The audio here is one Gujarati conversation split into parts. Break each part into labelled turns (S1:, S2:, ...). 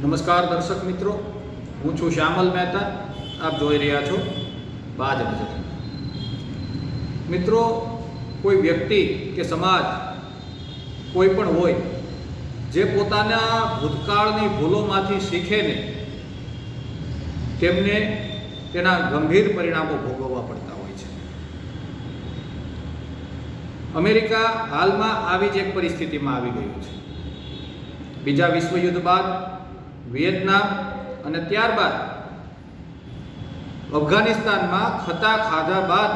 S1: નમસ્કાર દર્શક મિત્રો, હું છું શ્યામલ મહેતા. આપ જોઈ રહ્યા છો બાજ નજર. મિત્રો, કોઈ વ્યક્તિ કે સમાજ કોઈ પણ હોય જે પોતાના ભૂતકાળની ભૂલોમાંથી શીખે ને તેમને તેના ગંભીર પરિણામો ભોગવવા પડતા હોય છે. અમેરિકા હાલમાં આવી જ એક પરિસ્થિતિમાં આવી ગયું છે. બીજા વિશ્વયુદ્ધ બાદ વિયેતનામ અને ત્યારબાદ અફઘાનિસ્તાનમાં ખતા ખાધા બાદ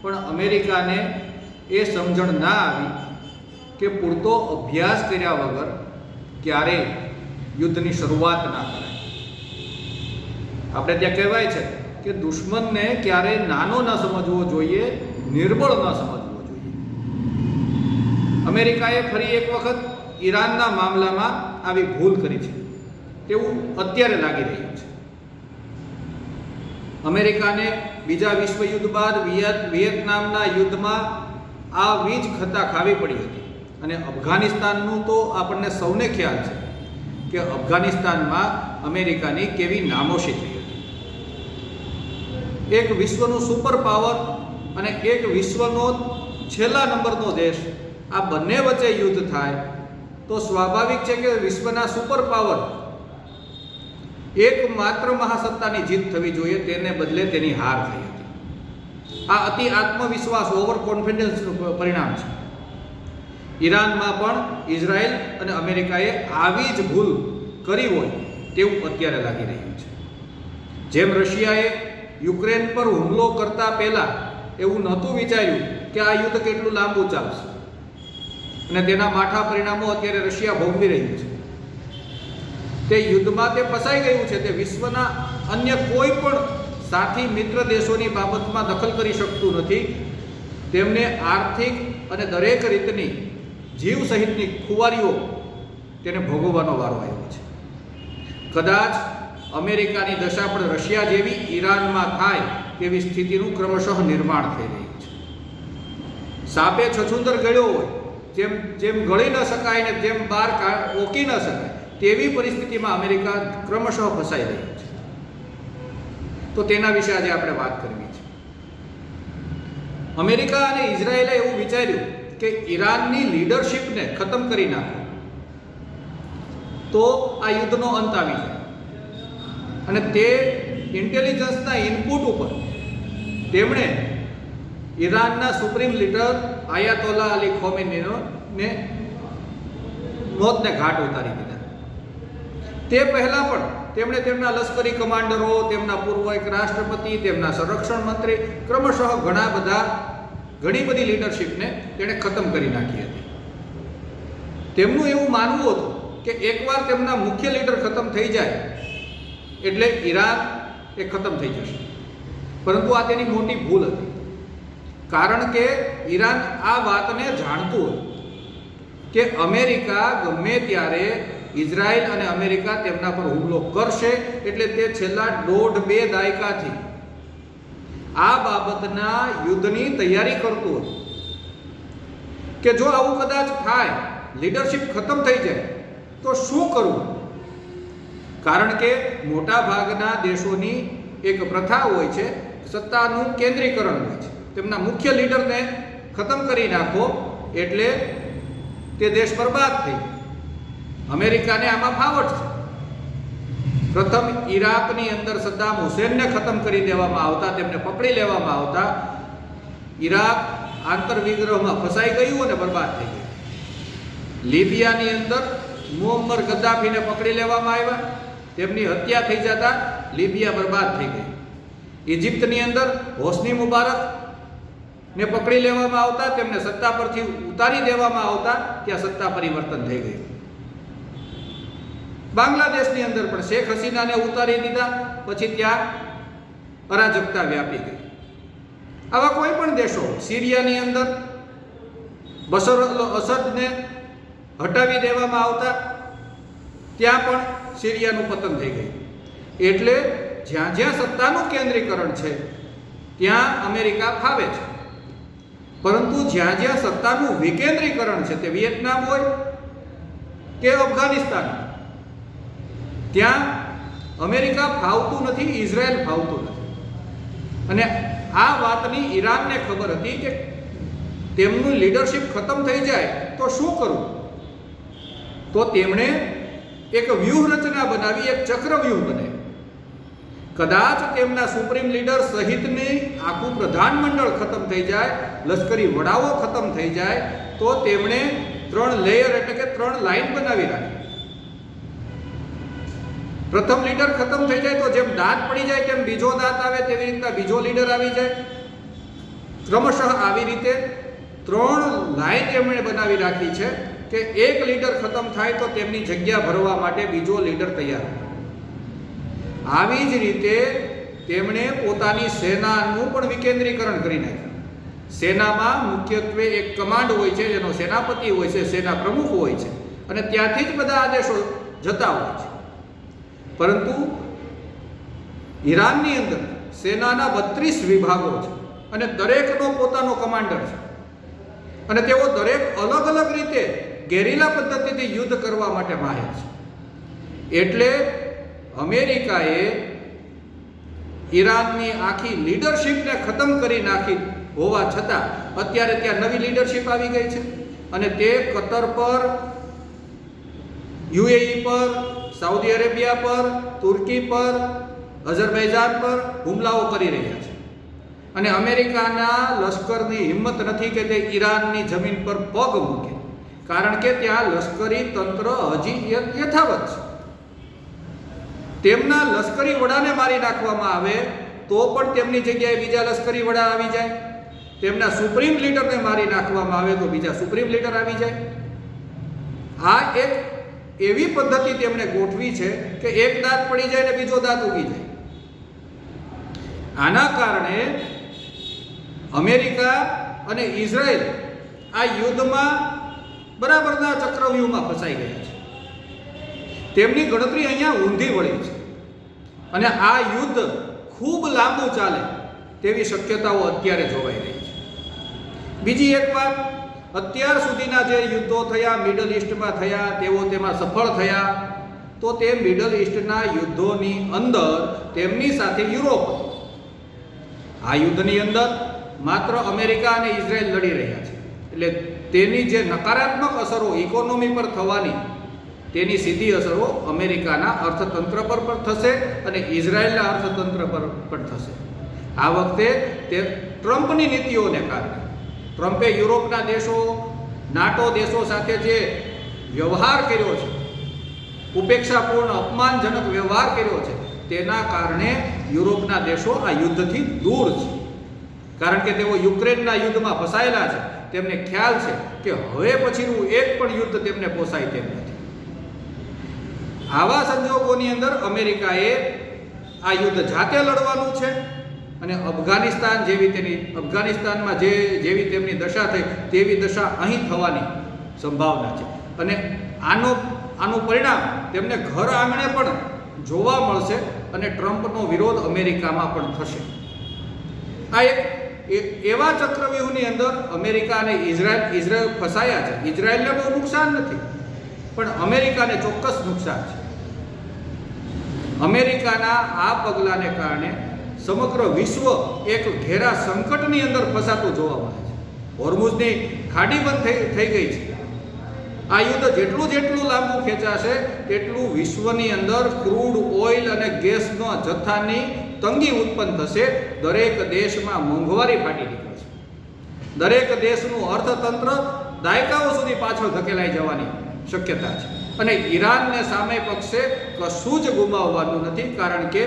S1: પણ અમેરિકાને એ સમજણ ના આવી કે પૂરતો અભ્યાસ કર્યા વગર ક્યારેય યુદ્ધની શરૂઆત ના કરાય. આપણે ત્યાં કહેવાય છે કે દુશ્મનને ક્યારેય નાનો ન સમજવો જોઈએ, નિર્બળ ન સમજવો જોઈએ. અમેરિકાએ ફરી એક વખત ઈરાનના મામલામાં આવી ભૂલ કરી છે તેવું અત્યારે લાગી રહ્યું છે. અમેરિકાને બીજા વિશ્વયુદ્ધ બાદ વિયેતનામના યુદ્ધમાં આવી જ ખતા ખાવી પડી હતી. અને અફઘાનિસ્તાનનું તો આપણને સૌને ખ્યાલ છે કે અફઘાનિસ્તાનમાં અમેરિકાની કેવી નામોશી થઈ હતી. એક વિશ્વનું સુપર પાવર અને એક વિશ્વનો છેલ્લા નંબરનો દેશ, આ બંને વચ્ચે યુદ્ધ થાય તો સ્વાભાવિક છે કે વિશ્વના સુપર પાવર એકમાત્ર મહાસત્તાની જીત થવી જોઈએ, તેને બદલે તેની હાર થઈ હતી. આ અતિ આત્મવિશ્વાસ, ઓવર કોન્ફિડન્સનું પરિણામ છે. ઈરાનમાં પણ ઇઝરાયલ અને અમેરિકાએ આવી જ ભૂલ કરી હોય તેવું અત્યારે લાગી રહ્યું છે. જેમ રશિયાએ યુક્રેન પર હુમલો કરતા પહેલા એવું નહોતું વિચાર્યું કે આ યુદ્ધ કેટલું લાંબુ ચાલશે અને તેના માઠા પરિણામો અત્યારે રશિયા ભોગવી રહ્યું છે. તે યુદ્ધમાં તે ફસાઈ ગયું છે. તે વિશ્વના અન્ય કોઈ પણ સાથી મિત્ર દેશોની બાબતમાં દખલ કરી શકતું નથી. તેમને આર્થિક અને દરેક રીતની જીવ સહિતની ખુવારીઓ તેને ભોગવવાનો વારો આવ્યો છે. કદાચ અમેરિકાની દશા પણ રશિયા જેવી ઈરાનમાં થાય તેવી સ્થિતિનું ક્રમશઃ નિર્માણ થઈ રહ્યું છે. સાપે છછુંદર ગળ્યો હોય જેમ ગળી ન શકાય ને જેમ બહાર ઓકી ન શકાય તેવી પરિસ્થિતિમાં અમેરિકા ક્રમશઃ ફસાઈ રહ્યું છે. તો તેના વિશે આજે આપણે વાત કરવી છે. અમેરિકા અને ઇઝરાયેલે એવું વિચાર્યું કે ઈરાનની લીડરશિપને ખતમ કરી નાખો તો આ યુદ્ધનો અંત આવી જાય. અને તે ઇન્ટેલિજન્સના ઇનપુટ ઉપર તેમણે ઈરાનના સુપ્રીમ લીડર આયાતોલા અલી ખોમેનીને મોતને ઘાટ ઉતારી દીધા. તે પહેલાં પણ તેમણે તેમના લશ્કરી કમાન્ડરો, તેમના પૂર્વ એક રાષ્ટ્રપતિ, તેમના સંરક્ષણ મંત્રી, ક્રમશઃ ઘણી બધી લીડરશિપને તેણે ખતમ કરી નાખી હતી. તેમનું એવું માનવું હતું કે એકવાર તેમના મુખ્ય લીડર ખતમ થઈ જાય એટલે ઈરાન એ ખતમ થઈ જશે. પરંતુ આ તેની મોટી ભૂલ હતી. કારણ કે ઈરાન આ વાતને જાણતું હતું કે અમેરિકા ગમે ત્યારે ઇઝરાયલ અને અમેરિકા તેમના પર હુમલો કરશે. એટલે તે છેલ્લા 1.5-2 દાયકાથી આ બાબતના યુદ્ધની તૈયારી કરતું હતું કે જો આવું કદાચ થાય, લીડરશિપ ખતમ થઈ જાય તો શું કરવું. કારણ કે મોટા ભાગના દેશોની એક પ્રથા હોય છે, સત્તાનું કેન્દ્રીકરણ હોય છે. તેમના મુખ્ય લીડરને ખતમ કરી નાખો એટલે તે દેશ બરબાદ થઈ જાય. અમેરિકાને આમાં ફાવટ છે. પ્રથમ ઈરાકની અંદર સદ્દામ હુસેનને ખતમ કરી દેવામાં આવતા, તેમને પકડી લેવામાં આવતા ઈરાક આંતરવિગ્રહમાં ફસાઈ ગયું અને બરબાદ થઈ ગયું. લીબિયાની અંદર મુઅમ્મર ગદ્દાફીને પકડી લેવામાં આવ્યા, તેમની હત્યા થઈ જતા લીબિયા બરબાદ થઈ ગઈ. ઇજિપ્તની અંદર હોસ્ની મુબારકને પકડી લેવામાં આવતા, તેમને સત્તા પરથી ઉતારી દેવામાં આવતા, ત્યાં સત્તા પરિવર્તન થઈ ગયું. બાંગ્લાદેશની અંદર પણ શેખ હસીનાને ઉતારી દીધા, પછી ત્યાં અરાજકતા વ્યાપી ગઈ. આવા કોઈ પણ દેશો, સિરિયાની અંદર બશર અલ અસદને હટાવી દેવામાં આવતા, ત્યાં પણ સિરિયાનું પતન થઈ ગયું. એટલે જ્યાં જ્યાં સત્તાનું કેન્દ્રીકરણ છે ત્યાં અમેરિકા ફાવે છે. પરંતુ જ્યાં જ્યાં સત્તાનું વિકેન્દ્રીકરણ છે, તે વિયેતનામ હોય કે અફઘાનિસ્તાન, ત્યાં અમેરિકા ફાવતું નથી, ઇઝરાયલ ફાવતું નથી. અને આ વાતની ઈરાનને ખબર હતી કે તેમનું લીડરશિપ ખતમ થઈ જાય તો શું કરવું. તો તેમણે એક વ્યૂહરચના બનાવી, એક ચક્રવ્યૂહ બનાવ્યું. કદાચ તેમના સુપ્રીમ લીડર સહિતની આખું પ્રધાનમંડળ ખતમ થઈ જાય, લશ્કરી વડાઓ ખતમ થઈ જાય, તો તેમણે 3 લેયર એટલે કે 3 લાઈન બનાવી રાખી. પ્રથમ લીડર ખતમ થઈ જાય તો જેમ દાંત પડી જાય તેમ બીજો દાંત આવે, તેવી રીતના બીજો લીડર આવી જાય. ક્રમશઃ આવી રીતે 3 લાઈન એમણે બનાવી રાખી છે કે એક લીડર ખતમ થાય તો તેમની જગ્યા ભરવા માટે બીજો લીડર તૈયાર. આવી જ રીતે તેમણે પોતાની સેનાનું પણ વિકેન્દ્રીકરણ કરી નાખ્યું. સેનામાં મુખ્યત્વે એક કમાન્ડ હોય છે, જેનો સેનાપતિ હોય છે, સેના પ્રમુખ હોય છે, અને ત્યાંથી જ બધા આદેશો જતા હોય છે. પરંતુ ઈરાનની અંદર સેનાના 32 વિભાગો છે અને દરેકનો પોતાનો કમાન્ડર છે, અને તેઓ દરેક અલગ અલગ રીતે ગેરિલા પદ્ધતિથી યુદ્ધ કરવા માટે માહિર છે. એટલે અમેરિકાએ ઈરાનની આખી લીડરશિપને ખતમ કરી નાખી હોવા છતાં અત્યારે ત્યાં નવી લીડરશિપ આવી ગઈ છે, અને તે કતર પર, યુએઈ પર, સાઉદી અરેબિયા પર, તુર્કી પર, અઝરબૈજાન પર હુમલાઓ કરી રહ્યા છે. અને અમેરિકાના લશ્કરની હિંમત નથી કે તે ઈરાનની જમીન પર પગ મૂકે, કારણ કે ત્યાં લશ્કરી તંત્ર હજી યથાવત છે. તેમના લશ્કરી વડાને મારી નાખવામાં આવે તો પણ તેમની જગ્યાએ બીજા લશ્કરી વડા આવી જાય. તેમના સુપ્રીમ લીડરને મારી નાખવામાં આવે તો બીજા સુપ્રીમ લીડર આવી જાય. આ એક એવી પદ્ધતિ તેમણે ગોઠવી છે કે એક દાંત પડી જાય ને બીજો દાંત ઉગી જાય. આના કારણે અમેરિકા અને ઇઝરાયલ આ યુદ્ધમાં બરાબરના ચક્રવ્યૂહમાં ફસાઈ ગયા છે. તેમની ગણતરી અહીંયા ઊંધી વળી છે, અને આ યુદ્ધ ખૂબ લાંબુ ચાલે તેવી શક્યતાઓ અત્યારે જોવાઈ રહી છે. બીજી એક વાત, અત્યાર સુધીના જે યુદ્ધો થયા, મિડલ ઈસ્ટમાં થયા, તેઓ તેમાં સફળ થયા. તો તે મિડલ ઈસ્ટના યુદ્ધોની અંદર તેમની સાથે યુરોપ હતો. આ યુદ્ધની અંદર માત્ર અમેરિકા અને ઇઝરાયલ લડી રહ્યા છે. એટલે તેની જે નકારાત્મક અસરો ઇકોનોમી પર થવાની, તેની સીધી અસરો અમેરિકાના અર્થતંત્ર પર પણ થશે અને ઇઝરાયલના અર્થતંત્ર પર પણ થશે. આ વખતે તે ટ્રમ્પની નીતિઓને કારણે, ટ્રમ્પે યુરોપના દેશો, નાટો દેશો સાથે જે વ્યવહાર કર્યો છે, ઉપેક્ષાપૂર્ણ, અપમાનજનક વ્યવહાર કર્યો છે, તેના કારણે યુરોપના દેશો આ યુદ્ધથી દૂર છે. કારણ કે તેઓ યુક્રેનના યુદ્ધમાં ફસાયેલા છે. તેમને ખ્યાલ છે કે હવે પછીનું એક પણ યુદ્ધ તેમને પોસાય તેમ નથી. આવા સંજોગોની અંદર અમેરિકાએ આ યુદ્ધ જાતે લડવાનું છે, અને અફઘાનિસ્તાન અફઘાનિસ્તાનમાં જેવી તેમની દશા થઈ તેવી દશા અહીં થવાની સંભાવના છે. અને આનું પરિણામ તેમને ઘર આંગણે પણ જોવા મળશે, અને ટ્રમ્પનો વિરોધ અમેરિકામાં પણ થશે. આ એક એવા ચક્રવ્યૂહની અંદર અમેરિકા અને ઇઝરાયલ ફસાયા છે. ઇઝરાયલને બહુ નુકસાન નથી, પણ અમેરિકાને ચોક્કસ નુકસાન છે. અમેરિકાના આ પગલાંને કારણે સમગ્ર વિશ્વ એક ઘેરા સંકટની અંદર ફસાતું જોવા મળે છે. હોર્મુઝની ખાડી બંધ થઈ ગઈ છે. આ યુદ્ધ જેટલું લાંબુ ખેંચાશે તેટલું વિશ્વની અંદર ક્રૂડ ઓઇલ અને ગેસના જથ્થાની તંગી ઉત્પન્ન થશે. દરેક દેશમાં મોંઘવારી ફાટી નીકળશે. દરેક દેશનું અર્થતંત્ર દાયકાઓ સુધી પાછળ ધકેલાઈ જવાની શક્યતા છે. અને ઈરાનને સામે પક્ષે કશું જ ગુમાવવાનું નથી, કારણ કે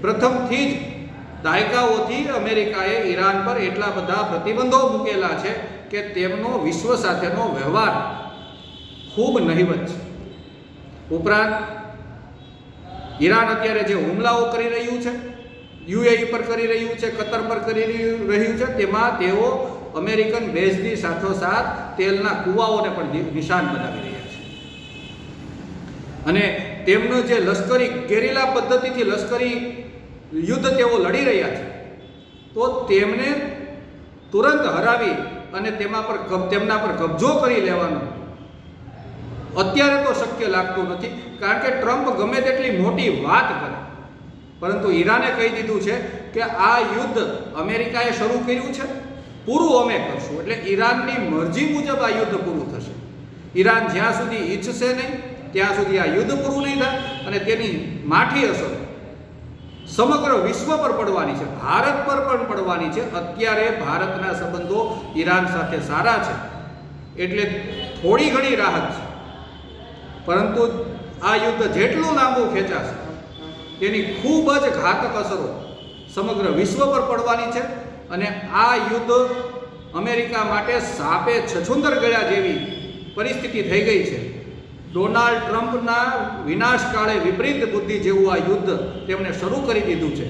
S1: પ્રથમથી જ દાયકાઓથી અમેરિકાએ ઈરાન પર એટલા બધા પ્રતિબંધો મૂકેલા છે કે તેમનો વિશ્વ સાથેનો વ્યવહાર ખૂબ નહિવત છે. ઉપરાંત ઈરાન અત્યારે જે હુમલાઓ કરી રહ્યું છે, યુએઈ પર કરી રહ્યું છે, કતર પર કરી રહ્યું છે, તેમાં તેઓ અમેરિકન બેઝની સાથોસાથ તેલના કૂવાઓને પણ નિશાન બનાવી રહ્યા છે. અને તેમનું જે લશ્કરી ગેરિલા પદ્ધતિથી લશ્કરી યુદ્ધ તેઓ લડી રહ્યા છે, તો તેમને તુરંત હરાવી અને તેમના પર કબજો કરી લેવાનો અત્યારે તો શક્ય લાગતું નથી, કારણ કે ટ્રમ્પ ગમે તેટલી મોટી વાત કરે, પરંતુ ઈરાને કહી દીધું છે કે આ યુદ્ધ અમેરિકાએ શરૂ કર્યું છે, પૂરું અમે કરશું. એટલે ઈરાનની મરજી મુજબ આ યુદ્ધ પૂરું થશે. ઈરાન જ્યાં સુધી ઈચ્છશે નહીં ત્યાં સુધી આ યુદ્ધ પૂરું નહીં થાય, અને તેની માઠી અસર સમગ્ર વિશ્વ પર પડવાની છે, ભારત પર પણ પડવાની છે. અત્યારે ભારતના સંબંધો ઈરાન સાથે સારા છે એટલે થોડી ઘણી રાહત છે, પરંતુ આ યુદ્ધ જેટલું લાંબુ ખેંચાશે તેની ખૂબ જ ઘાતક અસરો સમગ્ર વિશ્વ પર પડવાની છે. અને આ યુદ્ધ અમેરિકા માટે સાપે છછુંદર ગળ્યા જેવી પરિસ્થિતિ થઈ ગઈ છે. ડોનાલ્ડ ટ્રમ્પના વિનાશકાળે વિપરીત બુદ્ધિ જેવું આ યુદ્ધ તેમણે શરૂ કરી દીધું છે.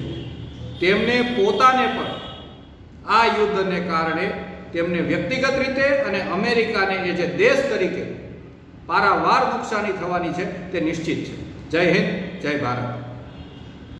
S1: તેમને પોતાને પણ આ યુદ્ધને કારણે તેમને વ્યક્તિગત રીતે અને અમેરિકાને એ જે દેશ તરીકે પારાવાર નુકસાની થવાની છે તે નિશ્ચિત છે. જય હિન્દ, જય ભારત.